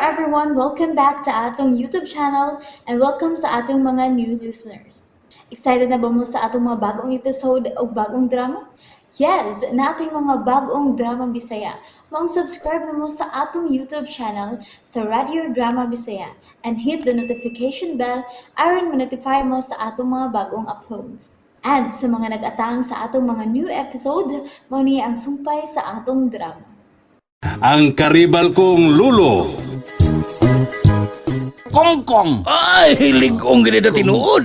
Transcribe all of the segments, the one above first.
everyone, welcome back to atong YouTube channel and welcome sa atong mga new listeners. Excited na ba mo sa atong mga bagong episode o bagong drama? Yes, na ating mga bagong drama Bisaya. Subscribe na mo sa atong YouTube channel sa Radio Drama Bisaya and hit the notification bell aron ma-notify mo sa atong mga bagong uploads. And sa mga nag-atang sa atong mga new episode, mo niya ang sumpay sa atong drama. Ang karibal kong lulo. Kongkong. Ay, ligong gini na tinuod.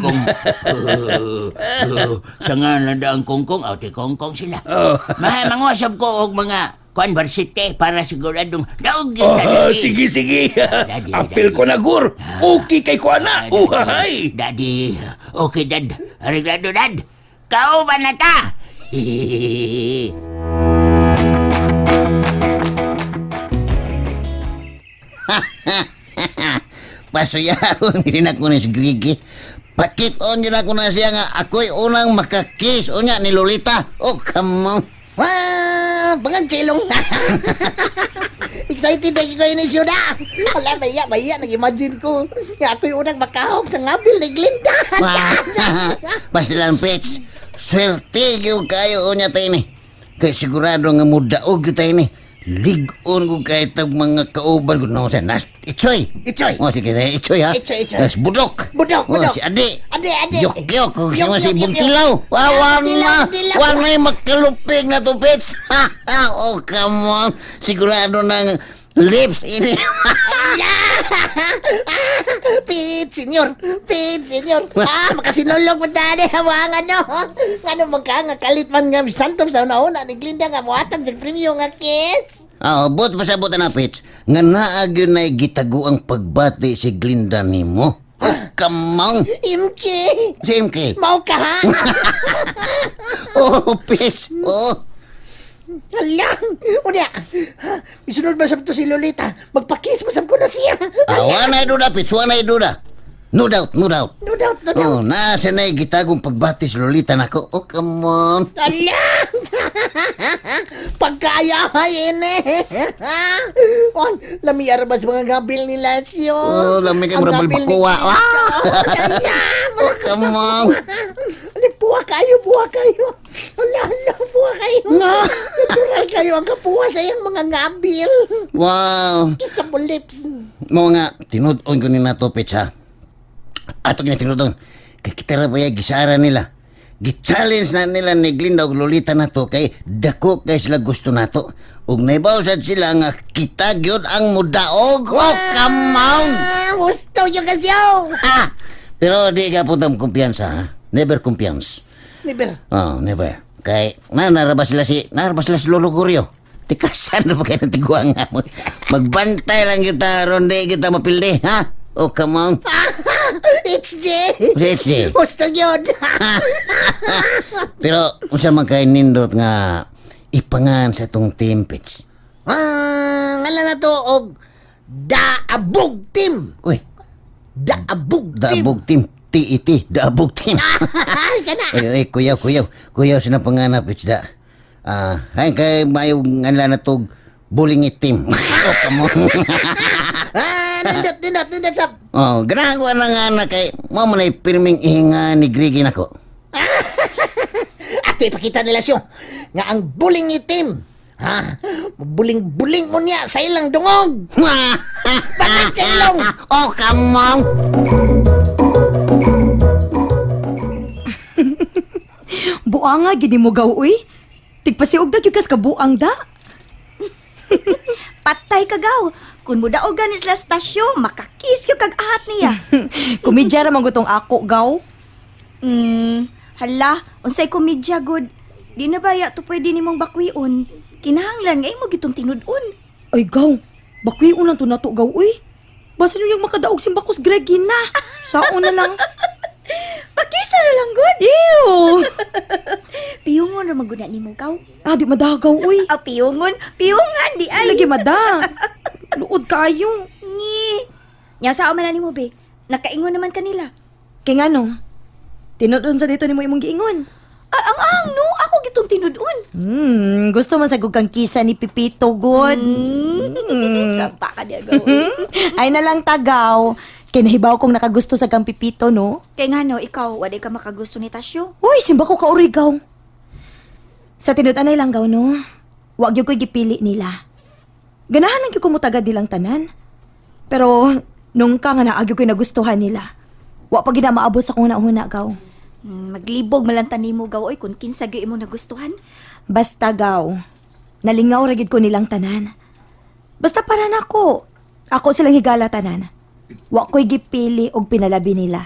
Sa nga nanda ang kongkong, ate kongkong sila. Oh. Mangusap ko og mga conversite para siguradong daog yun. Sige. Daddy. Apil ko na, Gur. Okay kay ko na. Uhay. Daddy, okay dad. Arreglado dad. Kau ba na ta? Pasuyahon din ako ni si Grigi. Pakit-on din ako na siya nga ako'y unang makakiss o niya ni Lolita. Oh, come on. Wah, bangang celong. Excited na kayo ni Syoda. Wala, baya, nag-imagine ko. Nga ako'y unang makahog sa ngabil ni Glinda. Pastilan, Pets. Swerte yung kayo o niya tayo ni. Kaya sigurado nga mudaog yung tayo ni. Ligon ko kahit ang mga kauban ko. No, Itchoy. O, sige, Itchoy ha. Itchoy. Yes, Budok. Budok. O, si Adi. Ade. Yok. Kung siya Yok, si yok, Buntilaw. Wawan na. Dilaw. Wan may makalupig na to, Pets. Oh, come on. Sigurado ng lips ini. Pete, senyor. Makasinulog mo tali. Hawang ano. Ano nga kalit man nga misantop sa una ni Glinda nga muhatag sa premyo nga kiss. But pasabot na, Pets. Nga naag yun na gitago ang pagbati si Glinda ni mo. Oh, come on. MK. Si MK. Mau ka ha? Oh, Pets. Oh. Hala! Unya! Misunod ba sa to si Lolita? Magpakiss masam ko na siya! Wanay duda, Pets. Wanay duda. No doubt. No doubt. Oh, nasa na gitagong pagbati si Lolita nako. Oh, come on. Hala! Pagkaya ini! Lamiyar ba sa mga gabil nila siyo? Oh, lamig ang rabal bakuwa. Hala! Oh, come on. Buha kayo! Hala, buha kayo! Natural kayo ang kapuha sa iyang mga gabil! Wow. Kiss sa lips! Mo nga, tinudon ko ni nato, Pets, ha? Ato kinatinudon. Kay kita ra baya gisara nila. Gi-challenge na nila ni Glinda og Lolita nato kay dako kay sila gusto nato. Ug naibaw sad sila nga kita gyud ang mudaog. Oh, come on. Gusto yung kasyo! Ha! Pero di ka putang kumpiyansa, ha? Never kumpiyansa. Never. Oh, never. Kay narabas sila si Lolo Gurio. Tikasan na pa kayo ng tiguanga mo. Magbantay lang kita ron di kita mapildi, ha? Oh, come on. HJ! HJ. Gusto yun! Pero unsa man kay nindot nga ipangan sa tong team, Pets? Ngala na to og Daabog Team! Uy, Daabog Team! Daabog Team. TET, Daabog Team. Ay, ka na! Ay, kuyaw sila panganap, Pets da. Hay kay mayo ngala na tog bullying team. Oh, come on. Nindot sa... Oh, ganawa na nga na kay mo man ay pirming ihinga ni Grigi nako. Ato ipakita nila siyo nga ang bullying team. Ha? Buling mo niya sa ilang dungog. Bakit chelong? Oh, come on. Buang nga, gini mo gaw, uy. Tigpasiog da, yugas ka buang da. Patay kagaw. Kung mo daog ganis la stasyon, makakis yung kag-ahat niya. Komedya ramang gutong ako, gaw. Hala, unsay komedya good. Di na ba ya to pwede nimong bakwion. Kinahanglan nga mo gitong tinudon. Ay, gaw. Bakwi unang to nato, gaw, uy. Basta nyo yung makadaog simbakos Gregi na. Sao na lang. Pakisa na lang good. Ew! Piyungon ramang guna nimo gaw. Di madagaw, uy. Piyungan di ay. Lagi mada. Luod kayo. Ni. Nya sao man nimo be? Nakaingon naman kanila. Kaya nga no, tinudon sa dito ni mo imong giingon. Ang no, ako tong tinud-on. Gusto man sa kang kisa ni Pipito, good. Sampa ka niya, gaw. Ay na lang tagaw. Kinahibaw kong nakagusto sa kang Pipito, no? Kay nga no, ikaw, wala ka makagusto ni Tasyo. Uy, simba ko kaurigaw. Sa tinud-anay lang gaw, no? Wag yung ko'y gipili nila. Ganahan lang yung kumutagad nilang tanan. Pero, nung ka nga naagyo ko'y nagustuhan nila, wa pa gina maabot sa kung una gaw. Maglibog malantan nimo gaw, oy, kung kinsa gyud mo nagustuhan. Basta gaw, nalingaw ragid ko nilang tanan. Basta para nako, ako silang higala tanan. Wa ko'y gipili og pinalabi nila.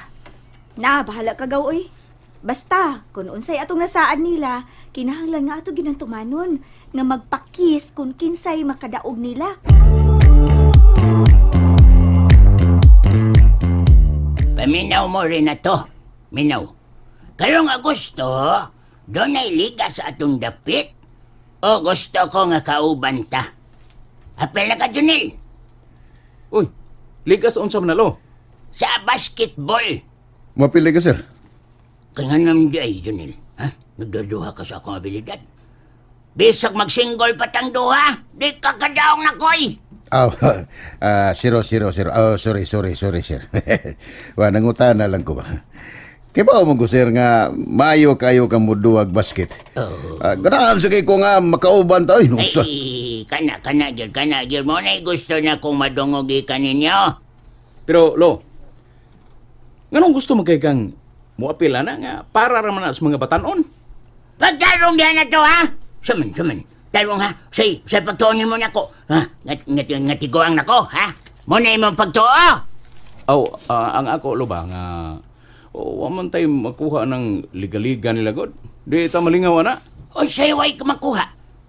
Na, bahala ka gaw, oy. Basta, kung unsay atong nasaan nila, kinahanglan nga ato ginantumanon nga magpakis kung kinsay makadaog nila. Paminaw mo rin na to. Minaw. Karong Agosto, doon ay liga sa atong dapit. O gusto ko nga kauban ta. Apel na ka, Junil. Uy, ligas unsa man nalo. Sa basketball. Mapili ka, sir. Kaya nga naman di ay, Junil. Ha? Nagdaduha ka sa akong abilidad. Bisag mag-single patang duha, di ka kadaong na koy. Oh, zero. Oh, sorry, sir. Nangutan na lang ko ba? Kibaw mo ko, sir, nga maayo kayo ka muduwag basket. Ganahan sa kay ko nga makauban tayo. Ay, kana, Gil. Mo na gusto na kong madungog ikan ninyo. Pero, Lo, nganong gusto mo kay kang muapila na nga para raman na sa mga batanon? Pagtarong diyan na to, ha? Saman. Tarong, ha? Say pagtuonin mo na ko. Ha? Ngatiguang na ko, ha? Mo na imong pagtuo. Ang ako, Lo ba, nga waman tayo makuha ng liga-liga nila, God. Di ta malingaw na. O sa'yo ay makuha.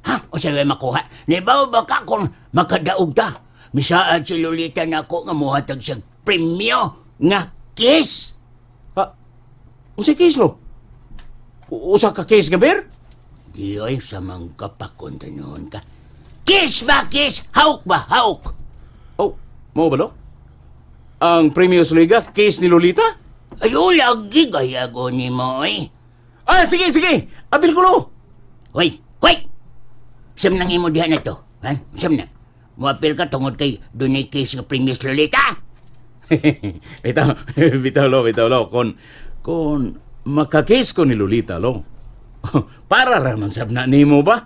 Ha? O sa'yo ay makuha. Nibaw ba ka kung makadaog ta? Misaad si Lolita na ako nga muhatag sa premyo nga kiss. Ha? Usa case, Lo? Usa ka case, Gaber? Di ay sa mga kapakon tanuhon ka. Kiss ba, kiss? Hawk ba, hawk? Oh, mo ba, Lo? Ang Premios Liga, case ni Lolita? Ay, lagi gayago ni mo, eh. Sige. Abil ko, Lo. Hoy! Sam nang imo diha na to. Ha? Sam na. Muapil ka tungod kay dunay case nga Premios Lolita. bitaw, Lo. Kon makakis ko ni Lolita, Lo. Para raman sab na nimo ba?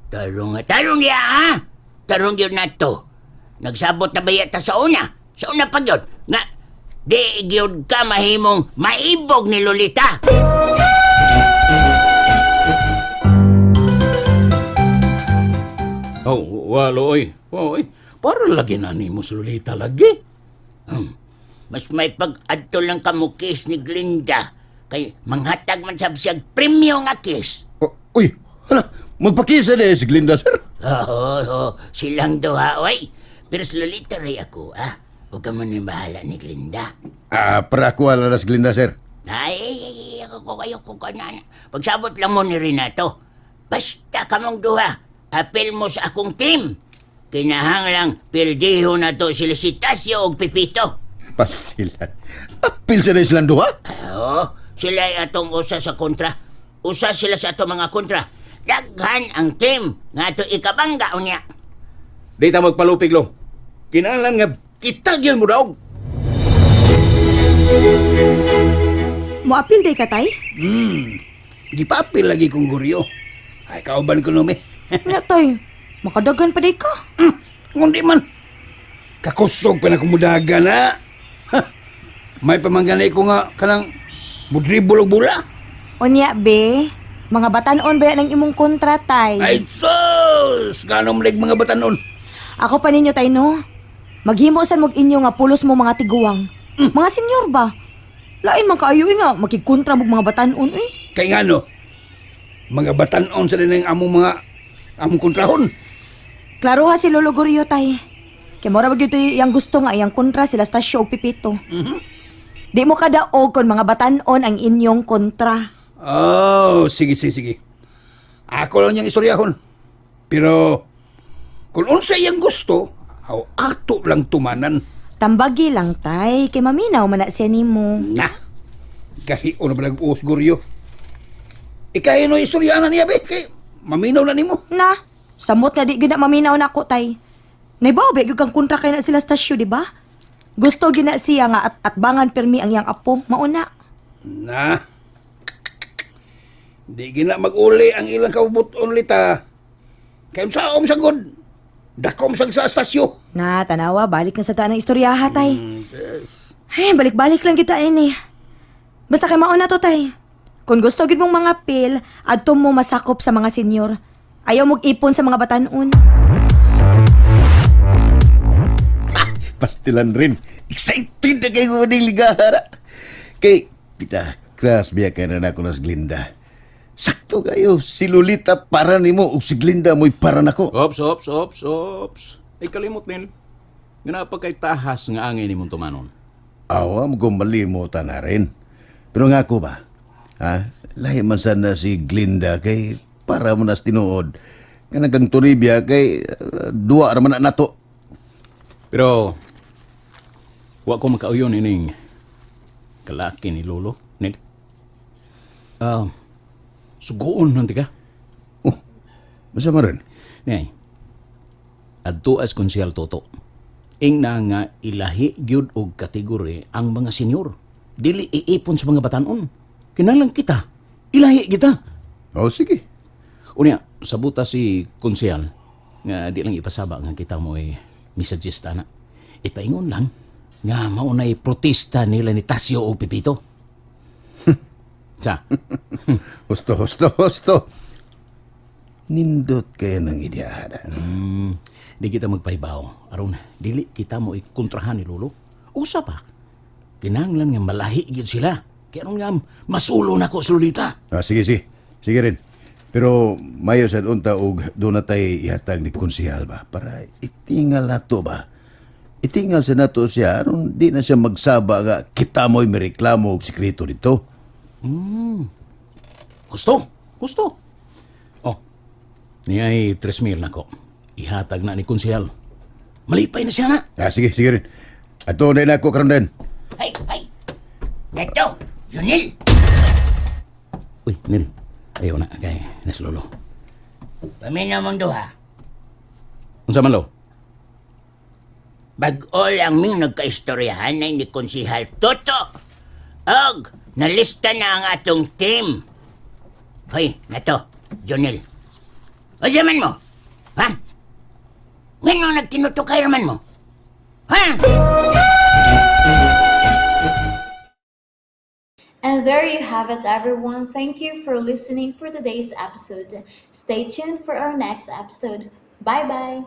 Tarong niya, ha? Tarong yun na to. Nagsabot na ba yata sa una? Sa una pa yun. Nga, di gyud ka mahimong maibog ni Lolita. Walo, oy. Para lagi na nimo si Lolita lagi. Mas may pag-adto lang kamukis ni Glinda. Kay manghatag man sab siyag premyo nga kiss. Uy, magpakisa na si Glinda, sir. Oo, silang duha, oy. Pero si Lolita ray ako, ah. Huwag ka man yung bahala ni Glinda. Para ako ala na si Glinda, sir. Ay, ako ka na. Pagsabot lang mo ni Renato. Basta kamong duha, apel mo sa akong team. Kinahanglang pildiho na to sila si Tasyo o Pipito. Pastilan. Apil sa na silang duha? Oo, sila ay atong usa sa kontra. Usa sila sa atong mga kontra. Daghan ang team nga ato ikabangga unya. Di ta magpalupig, Lo. Kinahanglan nga kitagyan mo daw. Muapil day ka, tay? Gipapil lagi kong guryo. Ay, kauban ko numi. Nga, tay. Makadagan pa day ka. Ngundi man. Kakusog pa na kumudaga na. May pamangganay ko nga kanang mudribol og bula. Unya, be. Mga batanon ba yan ang imong kontra, tay? Ay, sus! Ganong malig mga batanon. Ako pa ninyo, tay, no? Maghimo sa inyo nga pulos mo mga tiguwang. Mga senyor ba? Lain man kaayo nga, makikkontra mo mga batanon, eh. Kay nga no, mga batanon sa din among kontrahon. Klaro ha si Lolo Goryo, tay. Kaya mora ba ito yung gusto nga, yung kontra sila sa show, Pipito. Di mo kadaog kung mga batanon ang inyong kontra. Oh, sige. Ako lang yung istoryahon. Pero, kung unsa yung gusto, ato lang tumanan. Tambagi lang, tay. Kay maminaw man na siya nimo. Na, kahiyo na ba nag-uos, Guryo? Ikahin no istorya na niya, be. Kay, maminaw na nimo. Na, samot nga di gina maminaw na ako, tay. Naibaw, be, kang kontra kay na sila stasyo, di ba? Gusto gina siya nga at bangan permi ang yang apo, mauna. Na. Di gina mag-uli ang ilang kabubuton lita. Kaya sa sagod. Dakom sa estasyo. Na, tanawa, balik na sa taan ng istoryaha, tay. Ay, balik-balik lang kita ini. Basta kay mauna to, tay. Kung gusto gid mong mga pil, adto mo masakop sa mga senyor. Ayaw mong ipon sa mga batanon. Pastilan rin. Excited na kayo ng ligahara. Kay, pita, kras biya ka na ako nas Glinda. Sakto kayo, si Lolita para nimo o si Glinda mo'y para nako. Ops. Ay kalimot, Nel. Nga pa kay tahas nga angin ni mong tumanon. Awa mo gumalimutan na rin. Pero nga ko ba, ha? Lahi man sana si Glinda kay para mo nas tinuod. Nga kang turibya kay duwa raman na nato. Pero, wa ko makauyon ining kalaki ni Lolo, Nel. Sugoon nanti ka. Masama rin. Nay, adto as konsyal Toto. Ing na nga ilahi gyud og kategori ang mga senyor. Dili iipon sa mga batanon. Kinalang kita. Ilahi kita. O sige. Unya, sabuta si konsyal nga di lang ipasaba nga kita mo misagista na. Ipaingon lang nga maunay protesta nila ni Tasio o Pipito. Sa? Husto. Nindot kayo ng ideahan. Di kita magpahibaw. Aron, dili kita mo ikontrahan ni Lolo. Usa pa. Kinanglan nga malahi gyud sila. Kaya nga masulo na ko sa Lolita. Sige. Sige rin. Pero mayo sa unta og doon na tayo ihatag ni konsihal ba? Para itingal na to ba? Itingal sa nato siya. Aron di na siya magsaba nga kita mo'y may reklamo og sikreto dito. Gusto. Oh, niya'y 3,000 na ko. Ihatag na ni konsihal. Malipay na siya na. Sige rin. Ato na ako karon din. Ay! Neto! Yunil! Uy, Nil. Ayaw na, kay Nes Lolo. Paminaw mong duha. Unsa man lo? Bag-o lang ming nagkaistoryahan na ni Konsihal Toto. Og, nalista na ang atong team. Hoy, Neto, Jonel. O zaman mo? Ha? Ngayon nagtinutukay raman mo? Ha? And there you have it, everyone. Thank you for listening for today's episode. Stay tuned for our next episode. Bye bye.